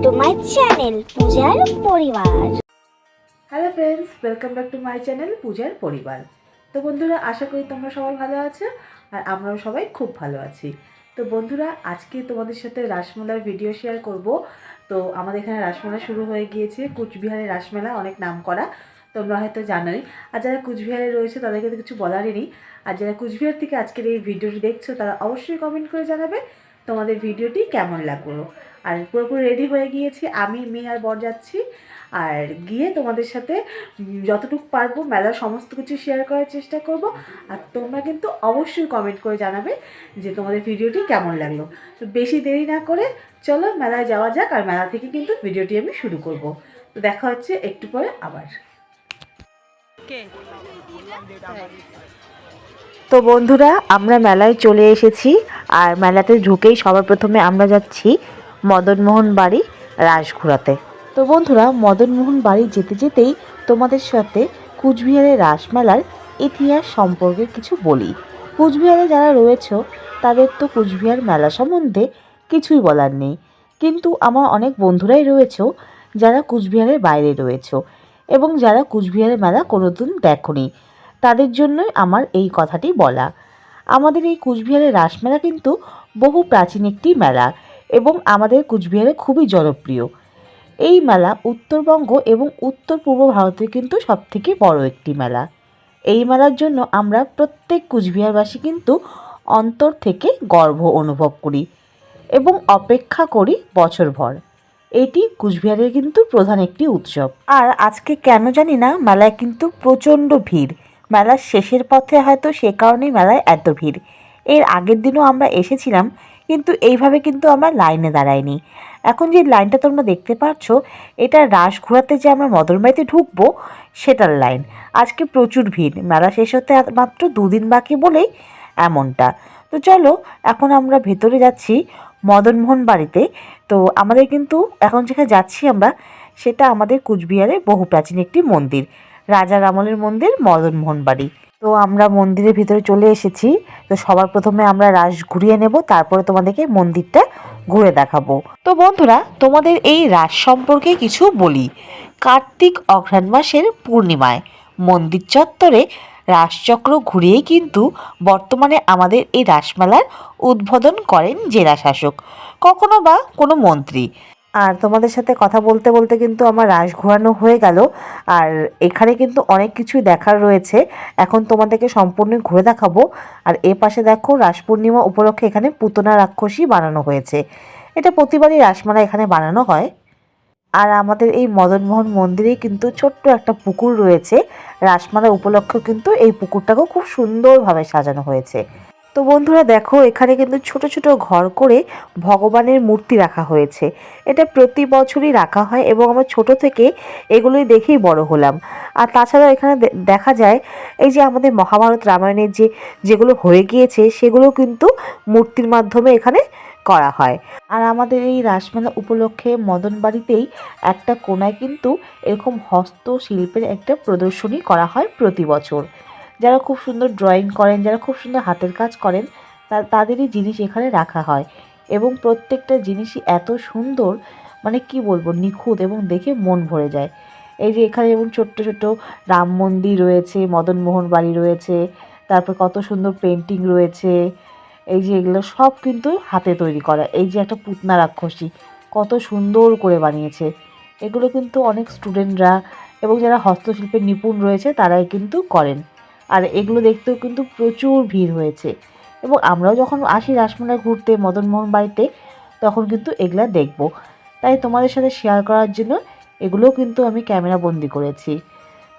to my channel পূজার পরিবার। Hello friends, welcome back to my channel পূজার পরিবার। তো বন্ধুরা, আশা করি তোমরা সবাই ভালো আছো আর আমরাও সবাই খুব ভালো আছি। তো বন্ধুরা, আজকে তোমাদের সাথে রাসমেলার ভিডিও শেয়ার করব। তো আমাদের এখানে রাসমেলা শুরু হয়ে গিয়েছে। কুচবিহারের রাসমেলা অনেক নাম করা, তোমরা হয়তো জানোই। আর যারা কুচবিহারে রয়েছে তাদেরকে তো কিছু বলারই নেই। আর যারা কুচবিহার থেকে আজকের এই ভিডিওটি দেখছো তারা অবশ্যই কমেন্ট করে জানাবে তোমাদের ভিডিওটি কেমন লাগলো। আর পুরোপুরি রেডি হয়ে গিয়েছি, আমি মেয়ে আর বর যাচ্ছি। আর গিয়ে তোমাদের সাথে যতটুকু পারবো মেলার সমস্ত কিছু শেয়ার করার চেষ্টা করব। আর তোমরা কিন্তু অবশ্যই কমেন্ট করে জানাবে যে তোমাদের ভিডিওটি কেমন লাগলো। তো বেশি দেরি না করে চলো মেলায় যাওয়া যাক। আর মেলা থেকে কিন্তু ভিডিওটি আমি শুরু করব। তো দেখা হচ্ছে একটু পরে আবার। তো বন্ধুরা, আমরা মেলায় চলে এসেছি। আর মেলাতে ঢুকেই সবার প্রথমে আমরা যাচ্ছি মদনমোহন বাড়ি রাসঘোরাতে। তো বন্ধুরা, মদনমোহন বাড়ি যেতে যেতেই তোমাদের সাথে কুচবিহারের রাসমেলার ইতিহাস সম্পর্কে কিছু বলি। কুচবিহারে যারা রয়েছে তাদের তো কুচবিহার মেলা সম্বন্ধে কিছুই বলার নেই, কিন্তু আমার অনেক বন্ধুরাই রয়েছে যারা কুচবিহারের বাইরে রয়েছে এবং যারা কুচবিহারের মেলা কোনোদিন দেখোনি, তাদের জন্যই আমার এই কথাটি বলা। আমাদের এই কুচবিহারের রাসমেলা কিন্তু বহু প্রাচীন একটি মেলা এবং আমাদের কুচবিহারে খুবই জনপ্রিয়। এই মেলা উত্তরবঙ্গ এবং উত্তর পূর্ব ভারতের কিন্তু সবথেকে বড় একটি মেলা। এই মেলার জন্য আমরা প্রত্যেক কুচবিহারবাসী কিন্তু অন্তর থেকে গর্ব অনুভব করি এবং অপেক্ষা করি বছরভর। এটি কুচবিহারের কিন্তু প্রধান একটি উৎসব। আর আজকে কেন জানি না মেলায় কিন্তু প্রচণ্ড ভিড়। মেলার শেষের পথে হয়তো সে কারণেই মেলায় এত ভিড়। এর আগের দিনও আমরা এসেছিলাম, কিন্তু এইভাবে কিন্তু আমরা লাইনে দাঁড়াইনি। এখন যে লাইনটা তোমরা দেখতে পাচ্ছ, এটা রাসঘোরাতে যে আমরা মদনবাড়িতে ঢুকবো সেটার লাইন। আজকে প্রচুর ভিড়, মেলা শেষ হতে মাত্র 2 দিন বাকি বলেই এমনটা। তো চলো এখন আমরা ভেতরে যাচ্ছি মদনমোহন বাড়িতে। তো আমাদের কিন্তু এখন যেখানে যাচ্ছি আমরা, সেটা আমাদের কুচবিহারে বহু প্রাচীন একটি মন্দির, রাজার আমলের মন্দির মদনমোহন বাড়ি। তো আমরা মন্দিরের ভিতরে চলে এসেছি। তো সবার প্রথমে আমরা রাস ঘুরিয়ে নেব, তারপরে তোমাদেরকে মন্দিরটা ঘুরে দেখাবো। তো বন্ধুরা, তোমাদের এই রাস সম্পর্কে কিছু বলি। কার্তিক অঘ্রাণ মাসের পূর্ণিমায় মন্দির চত্বরে রাসচক্র ঘুরিয়েই কিন্তু বর্তমানে আমাদের এই রাসমেলার উদ্বোধন করেন জেলা শাসক, কখনো বা কোনো মন্ত্রী। আর তোমাদের সাথে কথা বলতে বলতে কিন্তু আমার রাস ঘোরানো হয়ে গেল। আর এখানে কিন্তু অনেক কিছুই দেখার রয়েছে, এখন তোমাদেরকে সম্পূর্ণ ঘুরে দেখাবো। আর এ পাশে দেখো, রাস পূর্ণিমা উপলক্ষে এখানে পুতনা রাক্ষসী বানানো হয়েছে। এটা প্রতিবারই রাসমেলা এখানে বানানো হয়। আর আমাদের এই মদনমোহন মন্দিরে কিন্তু ছোট্ট একটা পুকুর রয়েছে। রাসমেলা উপলক্ষে কিন্তু এই পুকুরটাকেও খুব সুন্দরভাবে সাজানো হয়েছে। তো বন্ধুরা দেখো, এখানে কিন্তু ছোট ছোট ঘর করে ভগবানের মূর্তি রাখা হয়েছে। এটা প্রতি বছরই রাখা হয় এবং আমরা ছোট থেকে এগুলোই দেখেই বড় হলাম। আর তাছাড়াও এখানে দেখা যায় এই যে আমাদের মহাভারত রামায়ণের যেগুলো হয়ে গিয়েছে সেগুলো কিন্তু মূর্তির মাধ্যমে এখানে করা হয়। আর আমাদের এই রাসমেলা উপলক্ষে মদন বাড়িতেই একটা কোণায় কিন্তু এরকম হস্তশিল্পের একটা প্রদর্শনী করা হয় প্রতি বছর। যারা খুব সুন্দর ড্রয়িং করেন, যারা খুব সুন্দর হাতের কাজ করেন, তাদেরই জিনিস এখানে রাখা হয় এবং প্রত্যেকটা জিনিসই এত সুন্দর, মানে কি বলবো, নিখুঁত এবং দেখে মন ভরে যায়। এই যে এখানে যেমন ছোট্ট ছোট্ট রাম মন্দির রয়েছে, মদনমোহন বাড়ি রয়েছে, তারপর কত সুন্দর পেন্টিং রয়েছে। এই যে এগুলো সব কিন্তু হাতে তৈরি করা। এই যে একটা পুতনা রাক্ষসী কত সুন্দর করে বানিয়েছে। এগুলো কিন্তু অনেক স্টুডেন্টরা এবং যারা হস্তশিল্পে নিপুণ রয়েছে তারাই কিন্তু করেন। আর এগুলো দেখতেও কিন্তু প্রচুর ভিড় হয়েছে এবং আমরাও যখন আসি রাসমেলায় ঘুরতে মদনমোহন বাড়িতে, তখন কিন্তু এগুলা দেখব। তাই তোমাদের সাথে শেয়ার করার জন্য এগুলোও কিন্তু আমি ক্যামেরা বন্দি করেছি।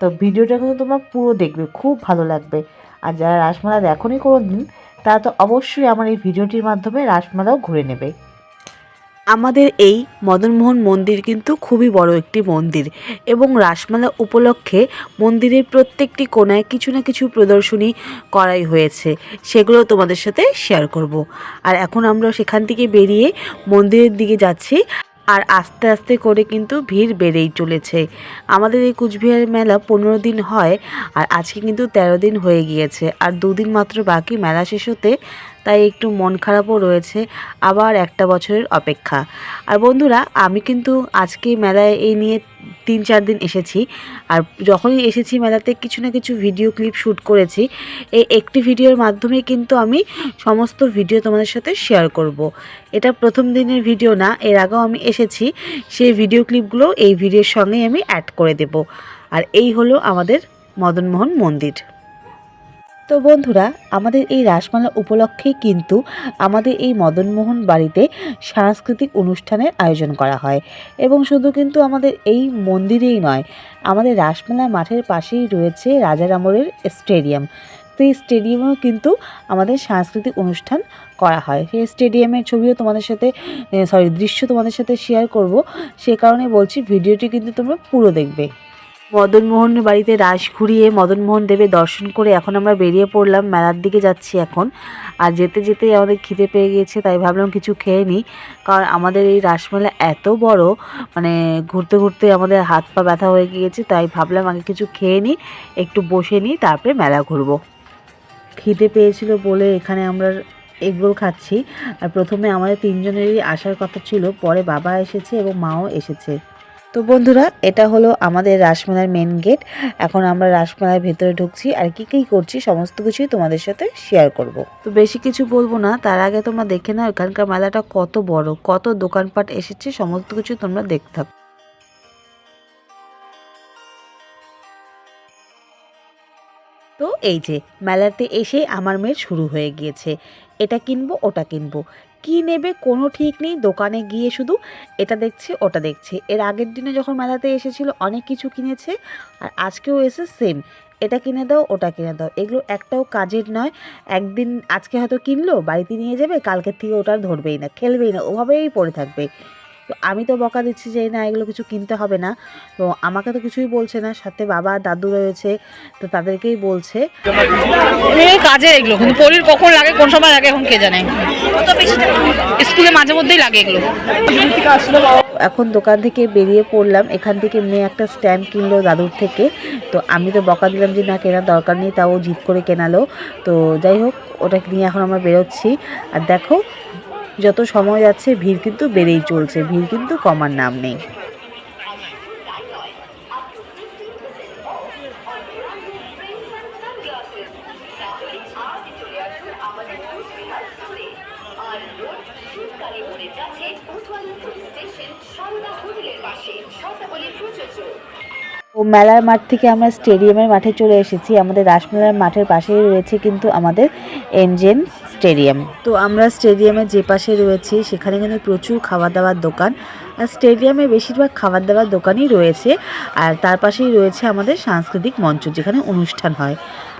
তো ভিডিওটা কিন্তু তোমরা পুরো দেখবে, খুব ভালো লাগবে। আর যারা রাসমেলা দেখোনি কোনো দিন, তারা তো অবশ্যই আমার এই ভিডিওটির মাধ্যমে রাসমেলাও ঘুরে নেবে। আমাদের এই মদনমোহন মন্দির কিন্তু খুবই বড় একটি মন্দির এবং রাসমেলা উপলক্ষে মন্দিরের প্রত্যেকটি কোণায় কিছু না কিছু প্রদর্শনী করাই হয়েছে, সেগুলো তোমাদের সাথে শেয়ার করব। আর এখন আমরা সেখান থেকে বেরিয়ে মন্দিরের দিকে যাচ্ছি। আর আস্তে আস্তে করে কিন্তু ভিড় বেড়েই চলেছে। আমাদের এই কুচবিহার মেলা 15 দিন হয় আর আজকে কিন্তু 13 দিন হয়ে গিয়েছে। আর 2 দিন মাত্র বাকি মেলা শেষ হতে। তাই একটু মন খারাপও রয়েছে, আবার একটা বছরের অপেক্ষা। আর বন্ধুরা, আমি কিন্তু আজকে মেলায় এই নিয়ে 3-4 দিন এসেছি। আর যখনই এসেছি মেলাতে কিছু না কিছু ভিডিও ক্লিপ শ্যুট করেছি। এই একটি ভিডিওর মাধ্যমে কিন্তু আমি সমস্ত ভিডিও তোমাদের সাথে শেয়ার করব। এটা প্রথম দিনের ভিডিও না, এর আগেও আমি এসেছি, সেই ভিডিও ক্লিপগুলো এই ভিডিওর সঙ্গেই আমি অ্যাড করে দেব। আর এই হলো আমাদের মদনমোহন মন্দির। তো বন্ধুরা, আমাদের এই রাসমেলা উপলক্ষেই কিন্তু আমাদের এই মদনমোহন বাড়িতে সাংস্কৃতিক অনুষ্ঠানের আয়োজন করা হয়। এবং শুধু কিন্তু আমাদের এই মন্দিরেই নয়, আমাদের রাসমেলা মাঠের পাশেই রয়েছে রাজার আমলের স্টেডিয়াম। তো এই স্টেডিয়ামেও কিন্তু আমাদের সাংস্কৃতিক অনুষ্ঠান করা হয়। সেই স্টেডিয়ামের ছবিও তোমাদের সাথে দৃশ্য তোমাদের সাথে শেয়ার করব। সে কারণে বলছি, ভিডিওটি কিন্তু তোমরা পুরো দেখবে। মদনমোহন বাড়িতে রাস ঘুরিয়ে মদনমোহন দেবের দর্শন করে এখন আমরা বেরিয়ে পড়লাম, মেলার দিকে যাচ্ছি এখন। আর যেতে যেতেই আমাদের খিদে পেয়ে গিয়েছে, তাই ভাবলাম কিছু খেয়ে নিই। কারণ আমাদের এই রাসমেলা এত বড়, মানে ঘুরতে ঘুরতে আমাদের হাত পা ব্যথা হয়ে গিয়েছে, তাই ভাবলাম আগে কিছু খেয়ে নিই, একটু বসে নিই, তারপরে মেলা ঘুরবো। খিদে পেয়েছিল বলে এখানে আমরা এগরোল খাচ্ছি। আর প্রথমে আমাদের 3 জনেরই আসার কথা ছিল, পরে বাবা এসেছে এবং মাও এসেছে। তো বন্ধুরা, এটা হলো আমাদের রাসমেলার মেন গেট। এখন আমরা রাসমেলার ভেতরে ঢুকছি, আর কি কী করছি সমস্ত কিছুই তোমাদের সাথে শেয়ার করব। তো বেশি কিছু বলবো না, তার আগে তোমরা দেখে নাও এখানকার মেলাটা কত বড়, কত দোকানপাট এসেছে, সমস্ত কিছু তোমরা দেখতে থাকো। তো এই যে মেলাতে এসে আমার মেয়ের শুরু হয়ে গিয়েছে, এটা কিনবো ওটা কিনবো, কি নেবে কোনো ঠিক নেই। দোকানে গিয়ে শুধু এটা দেখছে ওটা দেখছে। এর আগের দিনে যখন মেলাতে এসেছিল অনেক কিছু কিনেছে, আর আজকেও এসে সেম, এটা কিনে দাও ওটা কিনে দাও। এগুলো একটাও কাজের নয়। একদিন আজকে হয়তো কিনলো, বাড়িতে নিয়ে যাবে, কালকের থেকে ওটা আর ধরবেই না, খেলবেই না, ওভাবেই পড়ে থাকবে। তো আমি তো বকা দিচ্ছি যে না, এগুলো কিছু কিনতে হবে না। তো আমাকে তো কিছুই বলছে না, সাথে বাবা দাদু রয়েছে, তো তাদেরকেই বলছে। কাজে এগুলো কিন্তু পরীর কখন লাগে, কোন সময় লাগে এখন কে জানে। স্কুলে মাঝে মধ্যেই লাগে এগুলো। এখন দোকান থেকে বেরিয়ে পড়লাম, এখান থেকে মেয়ে একটা স্ট্যান্ড কিনলো দাদুর থেকে। তো আমি তো বকা দিলাম যে না, কেনার দরকার নেই, তাও জিদ করে কেনালো। তো যাই হোক, ওটা নিয়ে এখন আমরা বেরোচ্ছি। আর দেখো, যত সময় যাচ্ছে ভিড় কিন্তু বেড়েই চলছে, ভিড় কিন্তু কমার নাম নেই। ও মেলার মাঠ থেকে আমরা স্টেডিয়ামের মাঠে চলে এসেছি। আমাদের রাসমেলার মাঠের পাশেই রয়েছে কিন্তু আমাদের এনজেন স্টেডিয়াম। তো আমরা স্টেডিয়ামের যে পাশে রয়েছি সেখানে কিন্তু প্রচুর খাবার দাবার দোকান, আর স্টেডিয়ামে বেশিরভাগ খাবার দাবার দোকানই রয়েছে। আর তার পাশেই রয়েছে আমাদের সাংস্কৃতিক মঞ্চ, যেখানে অনুষ্ঠান হয়।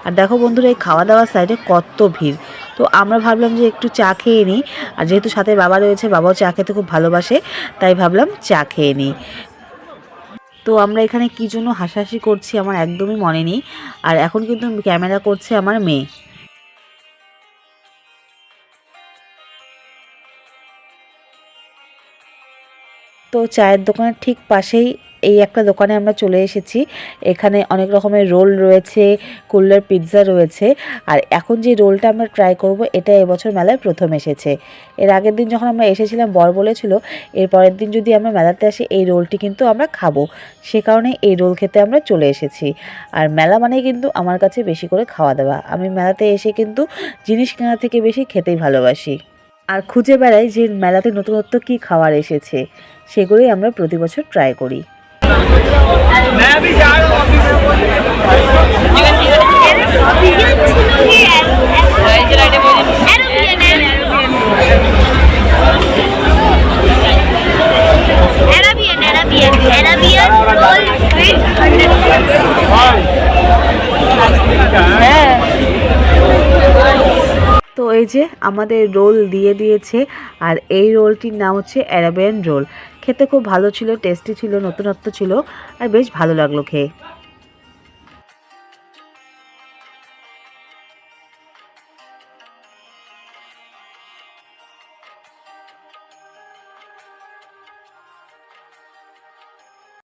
আর দেখো বন্ধুরা, এই খাওয়া দাওয়ার সাইডে কত ভিড়। তো আমরা ভাবলাম যে একটু চা খেয়ে নিই, আর যেহেতু সাথে বাবা রয়েছে, বাবাও চা খেতে খুব ভালোবাসে, তাই ভাবলাম চা খেয়ে নিই। তো আমরা এখানে কী জন্য হাসাহাসি করছি আমার একদমই মনে নেই। আর এখন কিন্তু ক্যামেরা করছে আমার মেয়ে। তো চায়ের দোকানের ঠিক পাশেই এই একটা দোকানে আমরা চলে এসেছি। এখানে অনেক রকমের রোল রয়েছে, কুল্লার পিৎজা রয়েছে। আর এখন যে রোলটা আমরা ট্রাই করব, এটা এবছর মেলায় প্রথম এসেছে। এর আগের দিন যখন আমরা এসেছিলাম, বর বলেছিল এর পরের দিন যদি আমরা মেলাতে আসি এই রোলটি কিন্তু আমরা খাবো। সে কারণে এই রোল খেতে আমরা চলে এসেছি। আর মেলা মানে কিন্তু আমার কাছে বেশি করে খাওয়া দাওয়া। আমি মেলাতে এসে কিন্তু জিনিস কেনার থেকে বেশি খেতেই ভালোবাসি। আর খুঁজে বেড়াই যে মেলাতে নতুনত্ব কী খাবার এসেছে, সেগুলোই আমরা প্রতি বছর ট্রাই করি। তো এই যে আমাদের রোল দিয়ে দিয়েছে, আর এই রোলটির নাম হচ্ছে অ্যারাবিয়ান রোল। খেতে খুব ভালো ছিল, টেস্টি ছিল, নতুনত্ব ছিল, আর বেশ ভালো লাগলো খেয়ে।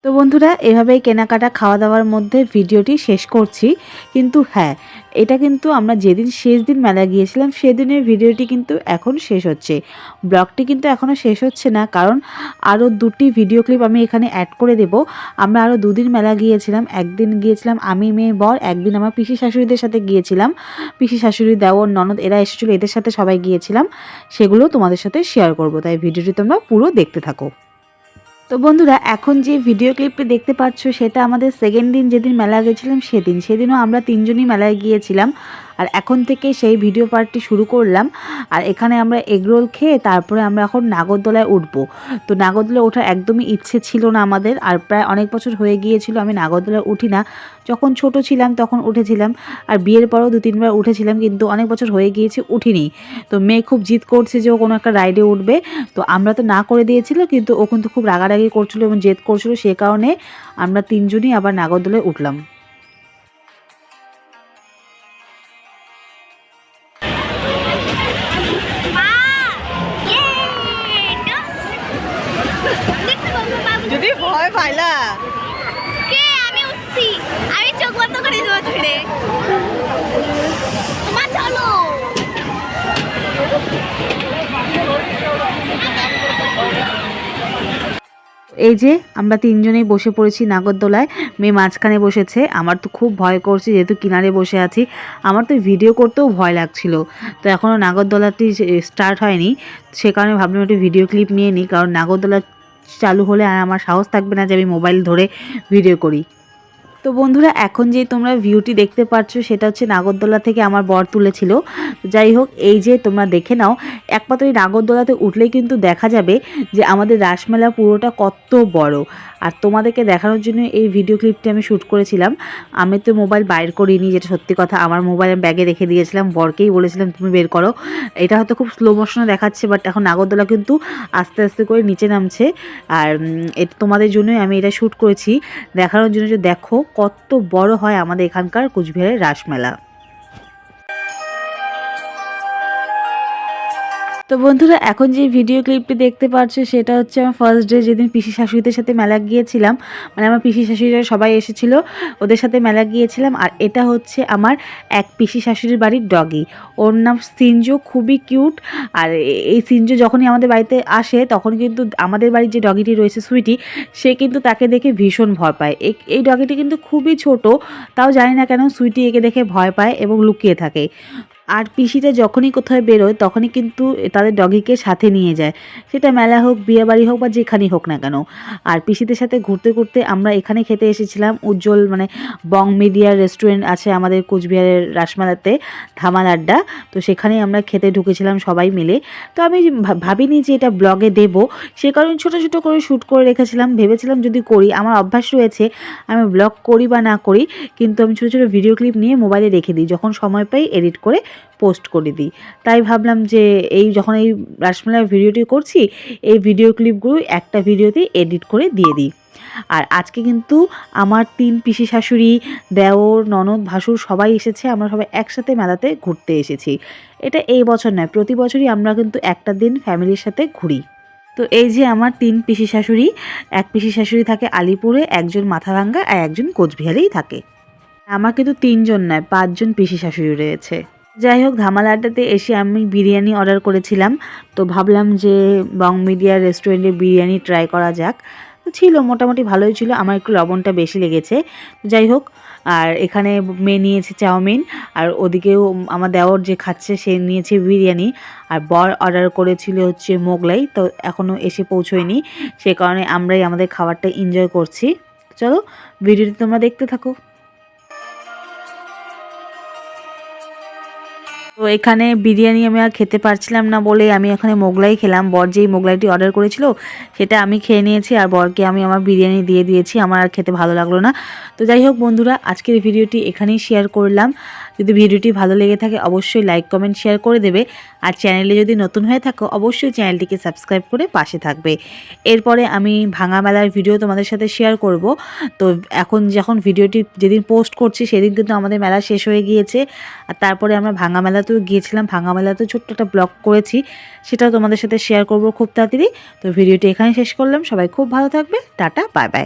তো বন্ধুরা এভাবেই কেনাকাটা খাওয়া দাওয়ার মধ্যে ভিডিওটি শেষ করছি। কিন্তু হ্যাঁ, এটা কিন্তু আমরা যেদিন শেষ দিন মেলা গিয়েছিলাম সেদিনের ভিডিওটি কিন্তু এখন শেষ হচ্ছে। ব্লগটি কিন্তু এখনও শেষ হচ্ছে না, কারণ আরও 2টি ভিডিও ক্লিপ আমি এখানে অ্যাড করে দেব। আমরা আরও 2 দিন মেলা গিয়েছিলাম। একদিন গিয়েছিলাম আমি, মেয়ে, বর, একদিন আমার পিসি শাশুড়িদের সাথে গিয়েছিলাম। পিসি শাশুড়ি, দেওর, ননদ এরা এসেছিলো, এদের সাথে সবাই গিয়েছিলাম। সেগুলো তোমাদের সাথে শেয়ার করব, তাই ভিডিওটি তোমরা পুরো দেখতে থাকো। তো বন্ধুরা এখন যে ভিডিও ক্লিপটি দেখতে পাচ্ছ সেটা আমাদের সেকেন্ড দিন যেদিন মেলা গেছিলাম সেদিনও আমরা 3জনই মেলায় গিয়েছিলাম। আর এখন থেকে সেই ভিডিও পার্টটি শুরু করলাম। আর এখানে আমরা এগরোল খেয়ে তারপরে আমরা এখন নাগরদোলায় উঠবো। তো নাগরদোলায় ওঠার একদমই ইচ্ছে ছিল না আমাদের, আর প্রায় অনেক বছর হয়ে গিয়েছিল আমি নাগরদোলায় উঠি না। যখন ছোট ছিলাম তখন উঠেছিলাম, আর বিয়ের পরেও 2-3বার উঠেছিলাম, কিন্তু অনেক বছর হয়ে গিয়েছে উঠিনি। তো মেয়ে খুব জিদ করছে যে ও কোনো একটা রাইডে উঠবে, তো আমরা তো না করে দিয়েছিল, কিন্তু ও কিন্তু খুব রাগারাগি করছিল এবং জেদ করছিল, সে কারণে আমরা 3জনই আবার নাগরদোলায় উঠলাম। যদি ভয় পাইলা আমি উঠছি, আমি চোখ বন্ধ করে দেবো ধরে। মা চলো। এই যে আমরা 3জনেই বসে পড়েছি নাগরদোলায়, মেয়ে মাঝখানে বসেছে। আমার তো খুব ভয় করছে যেহেতু কিনারে বসে আছি, আমার তো ভিডিও করতেও ভয় লাগছিল। তো এখনও নাগরদোলাটি স্টার্ট হয়নি, সে কারণে ভাবলাম একটু ভিডিও ক্লিপ নিয়ে নিই, কারণ নাগরদোলা চালু হলে আর আমার সাহস থাকবে না যে আমি মোবাইল ধরে ভিডিও করি। তো বন্ধুরা এখন যে তোমরা ভিউটি দেখতে পাচ্ছ সেটা হচ্ছে নাগরদোলা থেকে আমার বর তুলেছিল। যাই হোক, এই যে তোমরা দেখে নাও, একমাত্র এই নাগরদোলাতে উঠলেই কিন্তু দেখা যাবে যে আমাদের রাসমেলা পুরোটা কত বড়। আর তোমাদেরকে দেখানোর জন্য এই ভিডিও ক্লিপটি আমি শ্যুট করেছিলাম। আমি তো মোবাইল বাইর করিনি, যেটা সত্যি কথা, আমার মোবাইল আমি ব্যাগে রেখে দিয়েছিলাম, বরকেই বলেছিলাম তুমি বের করো। এটা হয়তো খুব স্লো মোশনে দেখাচ্ছে, বাট এখন নাগরদোলা কিন্তু আস্তে আস্তে করে নিচে নামছে। আর এটা তোমাদের জন্যই আমি এটা শ্যুট করেছি, দেখানোর জন্য যে দেখো কত বড় হয় আমাদের এখানকার কোচবিহারের রাসমেলা। তো বন্ধুরা এখন যে ভিডিও ক্লিপটি দেখতে পাচ্ছ সেটা হচ্ছে আমার ফার্স্ট ডে যেদিন পিসি শাশুড়িদের সাথে মেলা গিয়েছিলাম, মানে আমার পিসি শাশুড়িরা সবাই এসেছিলো, ওদের সাথে মেলা গিয়েছিলাম। আর এটা হচ্ছে আমার এক পিসি শাশুড়ির বাড়ির ডগি, ওর নাম সিনজো, খুবই কিউট। আর এই সিনজো যখনই আমাদের বাড়িতে আসে তখন কিন্তু আমাদের বাড়ির যে ডগিটি রয়েছে সুইটি, সে কিন্তু তাকে দেখে ভীষণ ভয় পায়। এই ডগিটি কিন্তু খুবই ছোট, তাও জানি না কেন সুইটি একে দেখে ভয় পায় এবং লুকিয়ে থাকে। আর পিসিটা যখনই কোথাও বেরোয় তখনই কিন্তু তাদের ডগিকে সাথে নিয়ে যায়, সেটা মেলা হোক, বিয়েবাড়ি হোক বা যেখানেই হোক না কেন। আর পিসিদের সাথে ঘুরতে ঘুরতে আমরা এখানে খেতে এসেছিলাম, উজ্জ্বল মানে বং মিডিয়া রেস্টুরেন্ট আছে আমাদের কোচবিহারের রাসমেলাতে, ধামাল আড্ডা। তো সেখানেই আমরা খেতে ঢুকেছিলাম সবাই মিলে। তো আমি ভাবিনি যে এটা ব্লগে দেব, সে কারণে ছোটো ছোটো করে শ্যুট করে রেখেছিলাম, ভেবেছিলাম যদি করি, আমার অভ্যাস রয়েছে আমি ব্লগ করি বা না করি, কিন্তু আমি ছোটো ছোটো ভিডিও ক্লিপ নিয়ে মোবাইলে রেখে দিই, যখন সময় পাই এডিট করে পোস্ট করে দিই। তাই ভাবলাম যে যখন এই রাসমেলার ভিডিওটি করছি, এই ভিডিও ক্লিপগুলো একটা ভিডিওতেই এডিট করে দিয়ে দিই। আর আজকে কিন্তু আমার 3 পিসি শাশুড়ি, দেওর, ননদ, ভাসুর সবাই এসেছে, আমরা সবাই একসাথে মেলাতে ঘুরতে এসেছি। এটা এই বছর নয়, প্রতি বছরই আমরা কিন্তু একটা দিন ফ্যামিলির সাথে ঘুরি। তো এই যে আমার 3 পিসি শাশুড়ি, এক পিসি শাশুড়ি থাকে আলিপুরে, একজন মাথাভাঙ্গা আর একজন কোচবিহারেই থাকে। আমার কিন্তু 3জন নয় 5জন পিসি শাশুড়ি রয়েছে। যাই হোক, ধামাল আড্ডাতে এসে আমি বিরিয়ানি অর্ডার করেছিলাম, তো ভাবলাম যে বং মিডিয়া রেস্টুরেন্টে বিরিয়ানি ট্রাই করা যাক। তো ছিল মোটামুটি ভালোই ছিল, আমার একটু লবণটা বেশি লেগেছে। যাই হোক, আর এখানে মেয়ে নিয়েছে চাউমিন, আর ওদিকেও আমার দেওর যে খাচ্ছে সে নিয়েছে বিরিয়ানি, আর বর অর্ডার করেছিল হচ্ছে মোগলাই, তো এখনও এসে পৌঁছয়নি, সে কারণে আমরাই আমাদের খাবারটা এনজয় করছি। চলো ভিডিওটি তোমরা দেখতে থাকো। তো এখানে বিরিয়ানি আমি আর খেতে পারছিলাম না বলে আমি এখানে মোগলাই খেলাম। বর যেই মোগলাইটি অর্ডার করেছিল সেটা আমি খেয়ে নিয়েছি, আর বরকে আমি আমার বিরিয়ানি দিয়ে দিয়েছি, আমার আর খেতে ভালো লাগলো না। তো যাই হোক বন্ধুরা, আজকের ভিডিওটি এখানেই শেয়ার করলাম। যদি ভিডিওটি ভালো লেগে থাকে অবশ্যই লাইক কমেন্ট শেয়ার করে দেবে, আর চ্যানেলে যদি নতুন হয়ে থাকো অবশ্যই চ্যানেলটিকে সাবস্ক্রাইব করে পাশে থাকবে। এরপরে আমি ভাঙা মেলার ভিডিও তোমাদের সাথে শেয়ার করব। তো এখন যখন ভিডিওটি যেদিন পোস্ট করছি সেদিন কিন্তু আমাদের মেলা শেষ হয়ে গিয়েছে, আর তারপরে আমরা ভাঙা মেলাতেও গিয়েছিলাম, ভাঙা মেলাতেও ছোট্ট একটা ব্লগ করেছি, সেটাও তোমাদের সাথে শেয়ার করব খুব তাড়াতাড়ি। তো ভিডিওটি এখানে শেষ করলাম, সবাই খুব ভালো থাকবে, টাটা, বাই বাই।